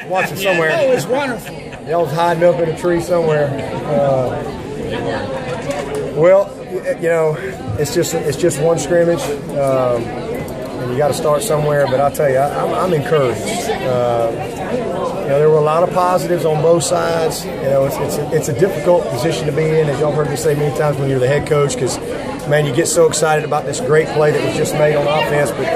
Watching somewhere. Oh, it's wonderful. Y'all was hiding up in a tree somewhere. Well, you know, it's just one scrimmage, and you got to start somewhere. But I'll tell you, I'm encouraged. You know, there were a lot of positives on both sides. You know, it's a difficult position to be in, as y'all heard me say many times when you're the head coach, because man, you get so excited about this great play that was just made on offense, but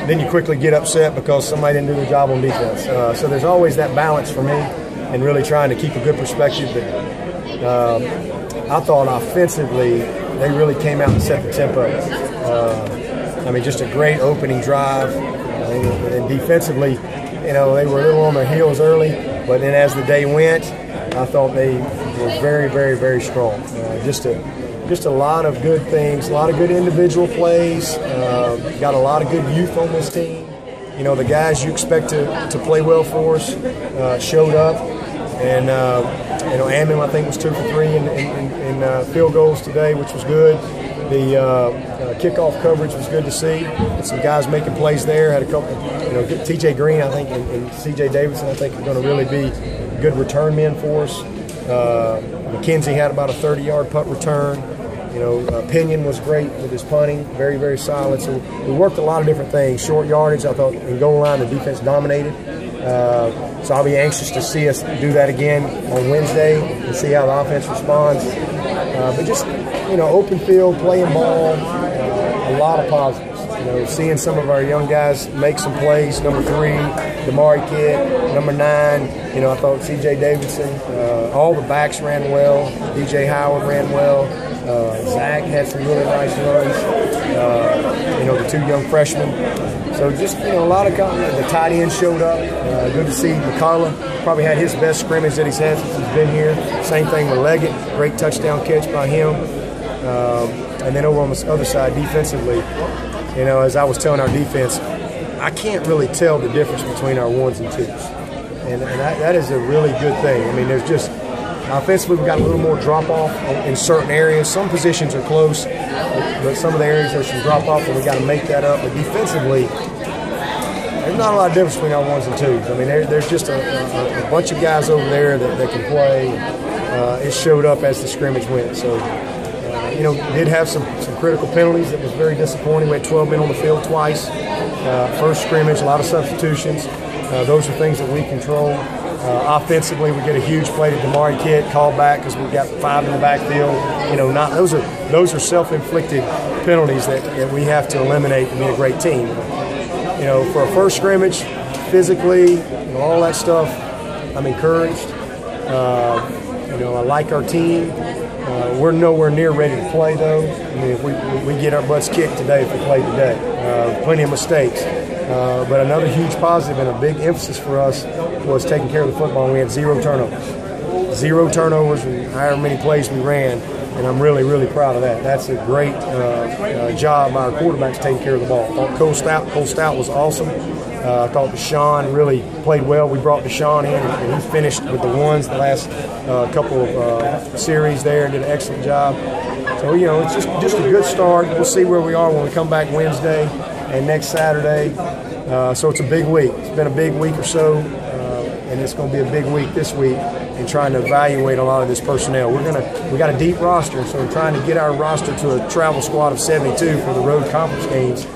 then you quickly get upset because somebody didn't do their job on defense. So there's always that balance for me, and really trying to keep a good perspective. But I thought offensively, they really came out and set the tempo. I mean, just a great opening drive, and defensively, you know, they were a little on their heels early, but then as the day went, I thought they were very, very, very strong. Just a lot of good things, a lot of good individual plays. Got a lot of good youth on this team. You know, the guys you expect to play well for us showed up. And, you know, Ammon, I think, was 2 for 3 in field goals today, which was good. The kickoff coverage was good to see. And some guys making plays there. Had a couple, you know, TJ Green, I think, and CJ Davidson, I think, are going to really be good return men for us. McKenzie had about a 30-yard punt return. You know, Pinion was great with his punting, very, very solid. So we worked a lot of different things. Short yardage, I thought, in goal line, the defense dominated. So I'll be anxious to see us do that again on Wednesday and see how the offense responds. But just, you know, open field, playing ball, a lot of positives. You know, seeing some of our young guys make some plays. Number 3, Damari Kidd. Number 9, you know, I thought C.J. Davidson. All the backs ran well. D.J. Howard ran well. Zach had some really nice runs. You know, the 2 young freshmen. So just, you know, a lot of the tight end showed up. Good to see McCullough. Probably had his best scrimmage that he's had since he's been here. Same thing with Leggett. Great touchdown catch by him. And then over on the other side, defensively, you know, as I was telling our defense, I can't really tell the difference between our 1s and 2s. And that is a really good thing. I mean, there's just, offensively, we've got a little more drop-off in certain areas. Some positions are close, but some of the areas there's some drop-off, and we got to make that up. But defensively, there's not a lot of difference between our 1s and 2s. I mean, there's just a bunch of guys over there that can play. It showed up as the scrimmage went. So, you know, did have some critical penalties that was very disappointing. We had 12 men on the field twice. First scrimmage, a lot of substitutions. Those are things that we control. Offensively, we get a huge play to Damari Kidd, called back because we've got 5 in the backfield. You know, those are self-inflicted penalties that we have to eliminate to be a great team. You know, for a first scrimmage, physically, you know, all that stuff, I'm encouraged. You know, I like our team. We're nowhere near ready to play, though. I mean, if we get our butts kicked today if we play today. Plenty of mistakes. But another huge positive and a big emphasis for us was taking care of the football. We had 0 turnovers. 0 turnovers in however many plays we ran, and I'm really, really proud of that. That's a great job by our quarterbacks taking care of the ball. I thought Cole Stout was awesome. I thought Deshaun really played well. We brought Deshaun in, and he finished with the 1s the last couple of series there and did an excellent job. So, you know, it's just a good start. We'll see where we are when we come back Wednesday and next Saturday. So it's a big week. It's been a big week or so, and it's going to be a big week this week in trying to evaluate a lot of this personnel. We got a deep roster, so we're trying to get our roster to a travel squad of 72 for the road conference games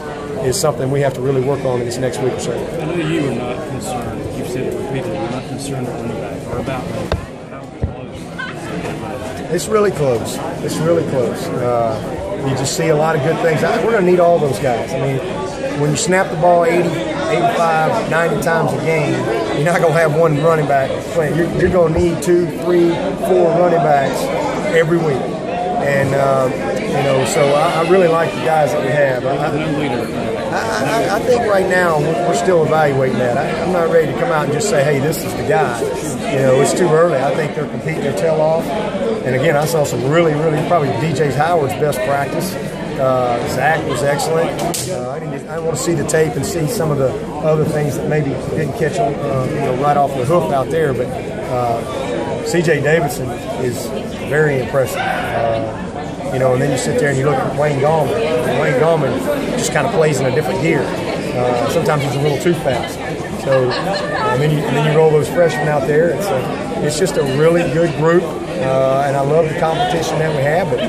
is something we have to really work on in this next week or so. I know you are not concerned. You've said it repeatedly. You're not concerned with running back or about running back. How close? It's really close. It's really close. You just see a lot of good things. We're going to need all those guys. I mean, when you snap the ball 80, 85, 90 times a game, you're not going to have one running back playing. You're going to need 2, 3, 4 running backs every week. And, you know, so I really like the guys that we have. I think right now we're still evaluating that. I'm not ready to come out and just say, hey, this is the guy. You know, it's too early. I think they're competing their tail off. And, again, I saw some really, probably DJ Howard's best practice. Zach was excellent. I want to see the tape and see some of the other things that maybe didn't catch on, you know, right off the hoof out there. But C.J. Davidson is very impressive. You know, and then you sit there and you look at Wayne Gallman. And Wayne Gallman just kind of plays in a different gear. Sometimes he's a little too fast. So, and then you roll those freshmen out there. It's just a really good group, and I love the competition that we have. But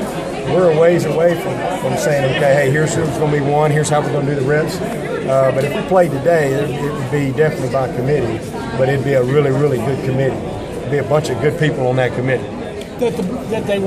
we're a ways away from saying, okay, hey, here's who's going to be one. Here's how we're going to do the reps. But if we played today, it would be definitely by committee. But it'd be a really, really good committee. It'd be a bunch of good people on that committee. That they